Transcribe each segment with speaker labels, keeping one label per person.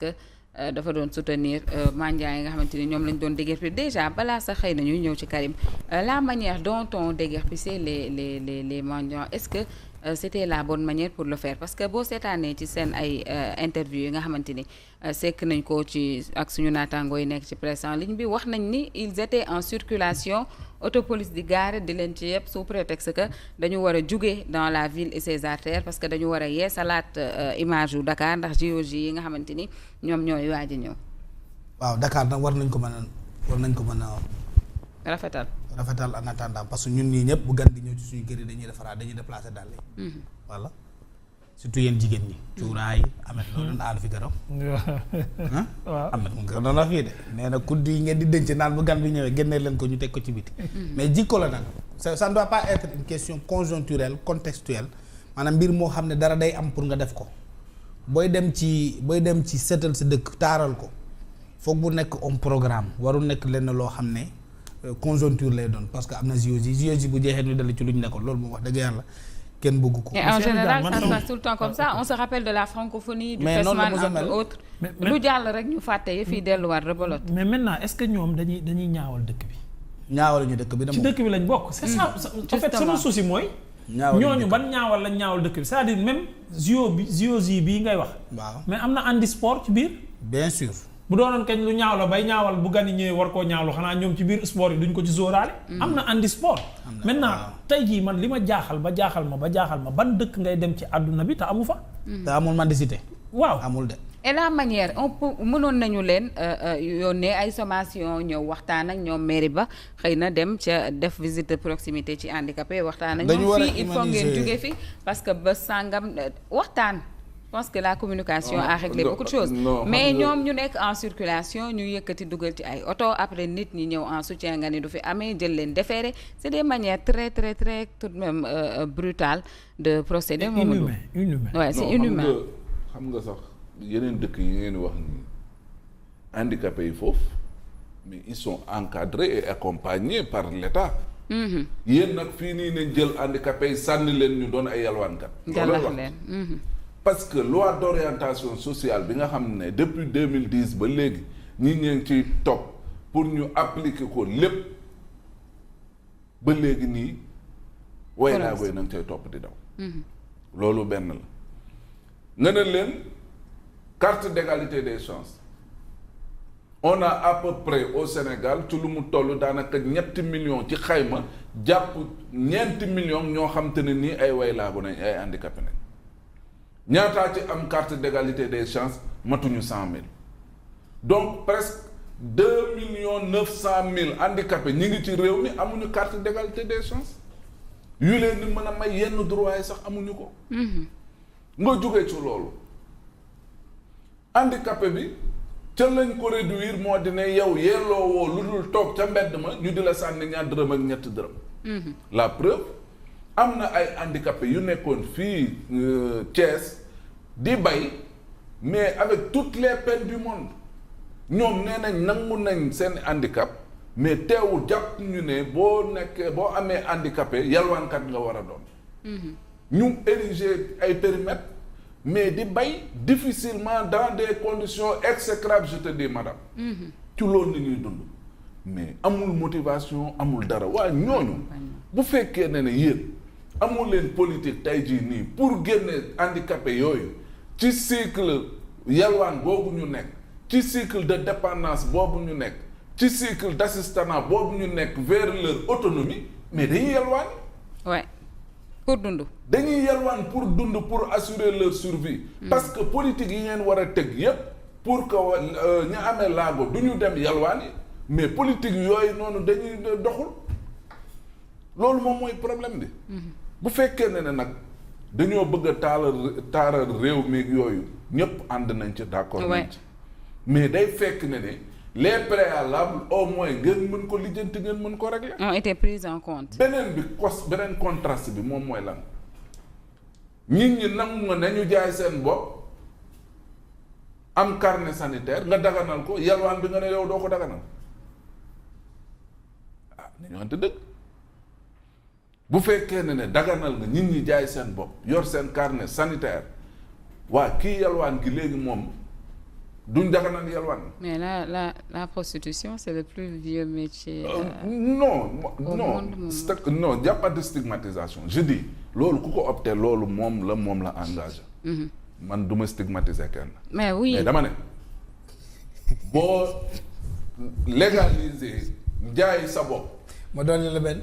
Speaker 1: que dafa doon soutenir mendiants yi nga xamante ni ñoom lañ doon déguerpir déjà balaa sax xëy na ñuy ñëw ci Karim la manière dont on déguerpissait les mendiants est-ce que c'était la bonne manière pour le faire parce que boo seetaanee ci seen ay interview yi nga xamante ni sekk nañ ko ci ak suñu naataangoo yi nekk ci presse en ligne bi wax nañ ni ils étaient en circulation autopolice di gaare di leen ci yëpp sous prétexte que dañu war a juge dans la ville et ses artères parce que dañu war a yeesalaat image yu Dakar ndax JOJ yi nga xamante ni ñoom ñooy waaj a ñëw.
Speaker 2: waaw Dakar nag war nañ ko mën a
Speaker 1: rafetal
Speaker 2: en attendant parce que ñun ñii ñëpp bu gan di ñëw ci suñu kër yi dañuy defaraat dañuy déplacer daal yi. voilà surtout yéen jigéen ñi. cuuraay amet loolu doon aal fi garab. waaw amet mu ngi doon wax fii de nee na kudd yi ngeen di denc naan bu gan bi ñëwee génnee leen ko ñu teg ko ci biti. mais jikko la nag ça ne doit pas être une question conjoncturelle contextuelle maanaam mbir moo xam ne dara day am pour nga def ko booy dem ci seetal sa dëkk taaral ko foog bu nekk un programme warul nekk lenn loo xam ne conjoncture lay doon parce que am na JOJ bu jeexee ñu dal ci lu ñu nekkoon loolu moom wax dëgg yàlla kenn bëgg ko.
Speaker 1: et en général ça se passe tout le temps comme ça on se rappelle de la francophonie. du FESMAN entre autres. lu jàll rek ñu fàtte yi fii delluwaat rebolote.
Speaker 3: mais maintenant est-ce que ñoom dañuy ñaawal dëkk bi.
Speaker 2: ñaawal ñu dëkk bi
Speaker 3: ci dëkk bi lañ bokk. c'est ça en fait sama souci mooy. ñooñu ban ñaawal lañ ñaawal dëkk bi c'est-à-dire même JOJ bii ngay wax.
Speaker 2: waaw
Speaker 3: mais am na handisport ci biir.
Speaker 2: bien sûr.
Speaker 3: bu doonoon kañ lu ñaaw la bay ñaawal bu gan yi ñëwee war koo ñaawlu xanaa ñoom ci biir sport yi duñ ko ci sóoraale. am na handisport. maintenant tey jii man li ma jaaxal ma ban dëkk ngay dem ci àdduna bi te amu fa.
Speaker 2: te amul mendicité.
Speaker 3: waaw
Speaker 2: amul de.
Speaker 1: et la manière on peut mënoon nañu leen yónnee ay sommation ñëw waxtaan ak ñoom mairie ba xëy na dem ca def visite de proximité ci handicapé waxtaan ak ñoom fii il faut ngeen jóge fi parce que ba sàngam waxtaan. Je pense que la communication a réglé beaucoup de choses mais ñoom ñu nekk en circulation ñu yëkkati dugal ci ay oto après nit ñi ñëw en soutien nga ni du fi amee jël leen déféré c'est des manières très très très tout de même brutales de procéder.
Speaker 3: inhumain
Speaker 1: ouais c'est inhumain.
Speaker 4: xam nga sax yeneen dëkk yi ngeen wax ni handicapés yi foofu mais ils sont encadrés et accompagnés par l'État. yéen nag fii nii nañ jël handicapés yi sànni leen ñu doon ay yalwaankat.
Speaker 1: jàllax leen.
Speaker 4: parce que loi d'orientation sociale bi nga xam ne depuis 2010 ba léegi ñi ngi ci topp pour ñu appliquer ko lépp ba léegi nii way naa koy na nga cay topp di daw loolu benn la nga ne leen carte d'égalité des chances on a à peu près au Sénégal ci lu mu toll daanaka 7 millions ci xayma jàpp 9 millions ñoo xam te ne nii ay way laago nañ ay handicapé nañ ñaataa ci am carte d'égalité des chances matuñu 100 000 donc presque 2,9 millions handicapés ñi ngi ci réew mi amuñu carte d'égalité des chances yu leen ni mën a may yenn droit yi sax amuñu ko. nga jógee ci loolu handicapé bi ca lañ ko réduire moo di ne yow yelloo woo lu dul toog ca mbedd ma ñu di la sànni ñaar dërëm ak ñetti dërëm. la preuve am na ay handicapé yu nekkoon fii Thiès. di bay mais avec toutes les peines du monde ñoom nee nañ nangu nañ seen handicap mais teewul jàpp ñu ne boo amee handicapé yalwaankat nga war a doon. ñu ériger ay périmètres mais di bay difficilement dans des conditions exécrables je te dis madame. ci loolu ni ñuy dund mais amul motivation amul dara waaye ñooñu bu fekkee ne yéen amul leen politique tey jii nii pour génne handicapé yooyu. ci cycle yalwaan boobu ñu nekk ci cycle de dépendance boobu ñu nekk ci cycle d'assistanat boobu ñu nekk vers leur autonomie mais dañuy yalwaan.
Speaker 1: ouais pour dund.
Speaker 4: dañuy yalwaan pour dund pour assurer leur survie. parce que politique yi ngeen war a teg yépp pour que ñu amee laago du ñu dem yalwaan yi mais politique yooyu noonu dañuy doxul loolu moom mooy problème bi. bu fekkee ne nag. dañoo bëgg a taaral réew mi yooyu ñëpp ànd nañ ci d'accord nañ ci mais day fekk ne les préalables au moins ngeen mën ko lijjanti ngeen mën ko régler.
Speaker 1: ont été pris en compte.
Speaker 4: beneen contraste bi moom mooy lan nit ñi nangu nga nañu jaay seen bopp am carnet sanitaire nga daganal ko yalwaan bi nga ne yow doo ko daganal nañu wante dëgg. bu fekkee ne daganal nga nit ñi jaay seen bopp yor seen carnet sanitaire waa kii yalwaan gi léegi moom duñ daganal yalwaan.
Speaker 1: mais la prostitution c'est le plus vieux métier.
Speaker 4: Non jàppante stigmatisation je dis loolu ku ko opté loolu moom la engagé. man du ma stigmatiser kenn.
Speaker 1: mais oui
Speaker 4: mais dama ne boo légaliser jaay sa bopp.
Speaker 2: ma dolli la benn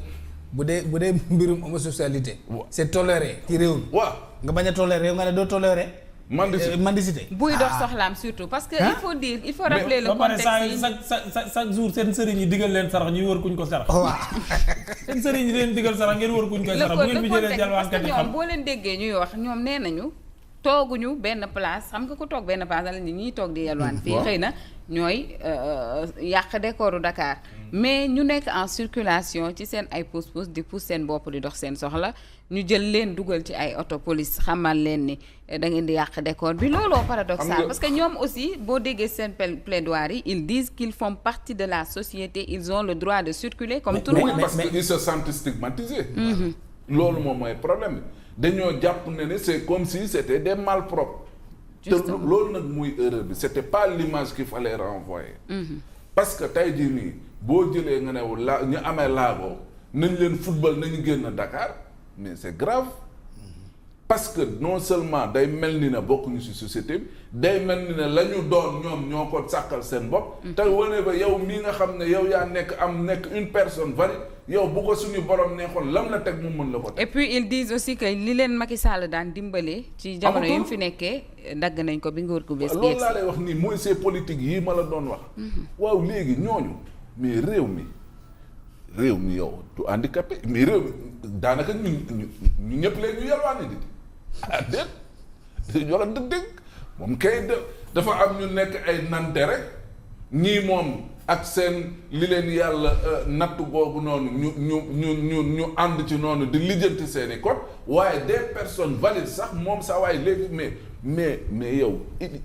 Speaker 2: bu dee mbirum homosexualité. c'est toléré ci réew mi.
Speaker 4: waaw
Speaker 2: nga bañ a toléré nga ne doo toléré. mendicité
Speaker 1: buy dox soxlaam surtout parce que il faut rappeler le contexte
Speaker 3: chaque jour seen sëriñ yi digal leen sarax ñuy wër kuñ ko sarax.
Speaker 2: waaw
Speaker 3: seen sëriñ yi leen digal sarax ngeen wër kuñ koy sarax. bu ngeen fi jëlee jalwaankat yi xam
Speaker 1: boo leen déggee ñuy wax ñoom nee nañu tooguñu benn place xam nga ko toog benn place la ñuy toog di yalwaan fii xëy na ñooy yàq décoru Dakar mais ñu nekk en circulation ci seen ay pousse-pousse di pousse seen bopp di dox seen soxla ñu jël leen dugal ci ay auto police xamal leen ni da ngeen di yàq décor bi looloo paradoxal parce que ñoom aussi boo déggee seen plaidoirie ils disent qu'ils font partie de la société ils ont le droit de circuler comme tout le monde.
Speaker 4: parce que ils se sentent stigmatisés. loolu moom mooy problème bi dañoo jàpp ne c'est comme si c'était des malpropres. te loolu nag muy erreur bi c'était pas l'image qu'il fallait renvoyer. parce que tey jii nii boo jëlee nga ne ñu amee laago nañ leen football nañu génn Dakar mais c'est grave parce que non seulement day mel ni ne bokkuñu ci société bi day mel ni ne la ñu doon ñoom ñoo ko sàkkal seen bopp. te wane ba yow mii nga xam ne yow yaa nekk une personne valide yow bu ko suñu borom neexoon lam la teg mu mën la ko teg.
Speaker 1: et puis ils disent aussi que li leen Macky Sall daan dimbalee. ci jamono yi mu fi nekkee dagg nañ ko bi nguur gu bees.
Speaker 4: loolu laa lay wax nii mooy ces politiques yii ma la doon wax. waaw léegi ñooñu mais réew mi yow du handicapé mais réew mi daanaka ñu ñëpp léegi ñu yalwaani di déet dañu wax dëgg moom kay dafa am ñu nekk ay nante rek ñii moom ak seen li leen yàlla natt boobu noonu ñu ànd ci noonu di lijjanti seeni code waaye des personnes valides sax moom sa waaye léegi mais yow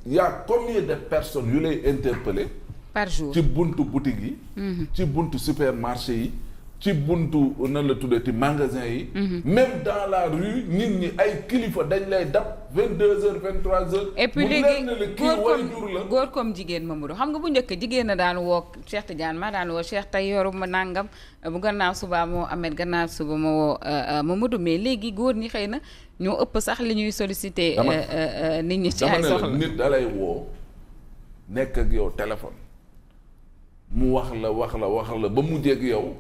Speaker 4: y a combien de personnes yu lay interpeller
Speaker 1: par jour
Speaker 4: ci buntu boutique yi ci buntu supermarché yi ci buntu nan la tuddati magasin yi même dans la rue nit ñi ay kilifa dañ lay dab 22h 23h
Speaker 1: et puis léegi góor comme jigéen Mamadou xam nga bu njëkk jigéen na daan woo Cheikh Tidiane ma daan woo Cheikh tey yoru ma nàngam bu gannaaw suba moo Ahmed gannaaw suba ma woo Mamadou mais léegi góor ñi xëy na ñoo ëpp sax li ñuy solliciter nit ñi ci ay soxla
Speaker 4: nit dalay woo nekk ak yow téléphone mu wax la ba mu jég yow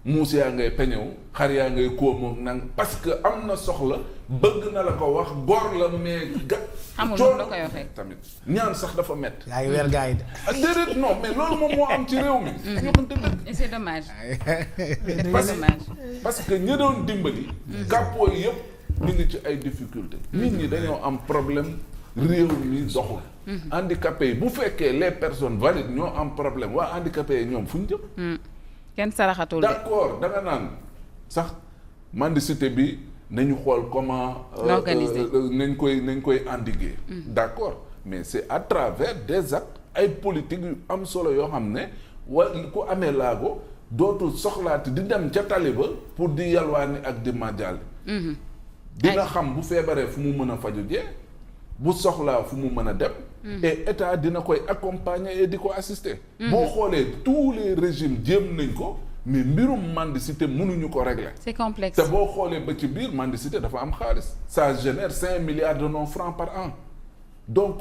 Speaker 4: muus yaa ngay peñew xar yaa ngay kóomoog nang parce que am na soxla bëgg na la ko wax góor la mais
Speaker 1: xamul noonu la koy waxee
Speaker 4: tamit ñaan sax dafa mett
Speaker 2: yaa ngi weer gars yi de
Speaker 4: déedéet non mais loolu moom moo am ci réew mi ñoo xamante dëgg
Speaker 1: et c'est dommage
Speaker 4: parce que ñi doon dimbali kàppoo yi yëpp ñu ngi ci ay difficultés nit ñi dañoo am problème réew mi doxul handicapés yi bu fekkee les personnes valides ñoo am problème waa handicapés yi ñoom fu ñu jëm
Speaker 1: kenn saraxatul
Speaker 4: d'accord da nga naan sax mendicité bi nañu xool comment nañ koy endiguer d'accord mais c'est à travers des actes ay politiques yu am solo yoo xam ne ku amee laago dootul soxlaati di dem ca taliba pour di yalwaani ak di màjjal dina xam bu feebaree fu mu mën a faju jee bu soxlaa fu mu mën a dem et état dina koy accompagner et di ko assister boo xoolee tous les régimes jéem nañ ko mais mbirum mendicité mënuñu ko régler
Speaker 1: c'est complexe
Speaker 4: te boo xoolee ba ci biir mendicité dafa am xaalis ça génère 5 milliards de non-francs par an donc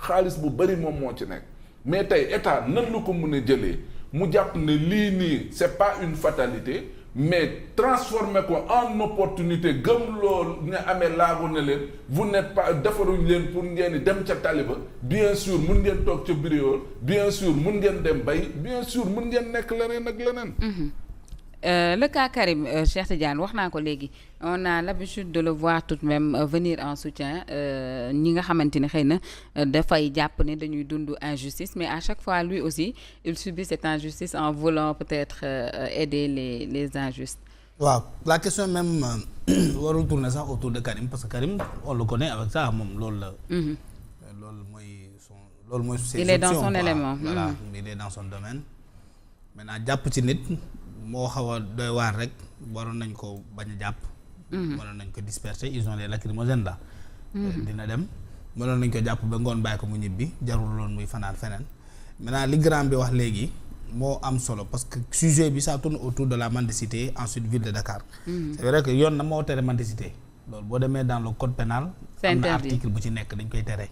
Speaker 4: xaalis bu bari moom moo ci nekk mais tey état nan la ko mën a jëlee mu jàpp ne lii nii c'est pas une fatalité mais transformer ko en opportunité gëm loolu nga amee laagu ne leen vous n'êtes pas defaruñ leen pour ngeen dem ca taliba bien sûr mun ngeen toog ca bureau bien sûr mun ngeen dem bay bien sûr mun ngeen nekk leneen ak leneen.
Speaker 1: Le cas Karim Cheikh Tidiane wax naa ko léegi on a l'habitude de le voir tout de même venir en soutien ñi nga xamante ni xëy na dafay jàpp ne dañuy dund injustice mais à chaque fois lui aussi il subit cette injustice en voulant peut-être aider les injustes.
Speaker 2: waaw la question même warul tourner sax autour de Karim parce que Karim on le connaît avec ça moom loolu la. loolu mooy
Speaker 1: il est dans son élément.
Speaker 2: voilà il est dans son domaine. maintenant jàpp ci nit. moo xaw a doy waar rek waroon nañ ko bañ a jàpp. waroon nañ ko disperser ils ont les lacrymogènes là. dina dem mënoon nañ ko jàpp ba ngoon bàyyi ko mu ñibbi jarul loon muy fanaan feneen maintenant li grand bi wax léegi moo am solo parce que sujet bi ça tourne autour de la mendicité ensuite ville de Dakar. C'est vrai que yoon na moo tere mendicité loolu boo demee dans le code pénal am na article bu ci nekk dañ koy tere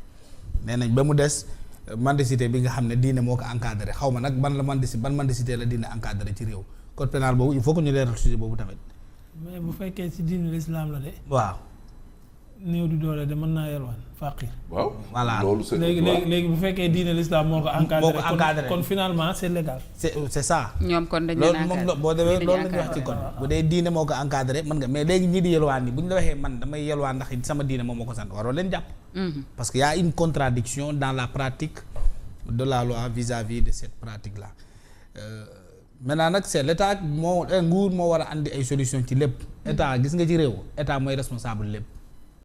Speaker 2: nee nañ ba mu des mendicité bi nga xam ne diine moo ko encadré xaw ma nag ban mendicité la diine encadré ci réew code pénal boobu il faut que ñu leeral sujet boobu tamit.
Speaker 3: mais bu fekkee ci diine l'islam la de.
Speaker 2: waaw.
Speaker 3: néew di doole de mën naa yelwaan faqir.
Speaker 4: waaw
Speaker 2: voilà
Speaker 4: loolu c'est
Speaker 3: léegi bu fekkee diine l'islam moo ko encadré kon finalement c'est légal.
Speaker 2: c'est ça.
Speaker 1: ñoom kon dañu
Speaker 2: loolu moom boo demee loolu la ñuy wax ci kon bu dee diine moo ko encadré mën nga mais léegi ñii di yelwaan ni bu ñu la waxee man damay yelwaan ndax sama diine moom moo ko sant waroo leen jàpp. parce que y a une contradiction dans la pratique de la loi vis-à-vis de cette pratique là. Maintenant nag c'est l'état nguur moo war a andi ay solution ci lépp état gis nga ci réew état mooy responsable lépp.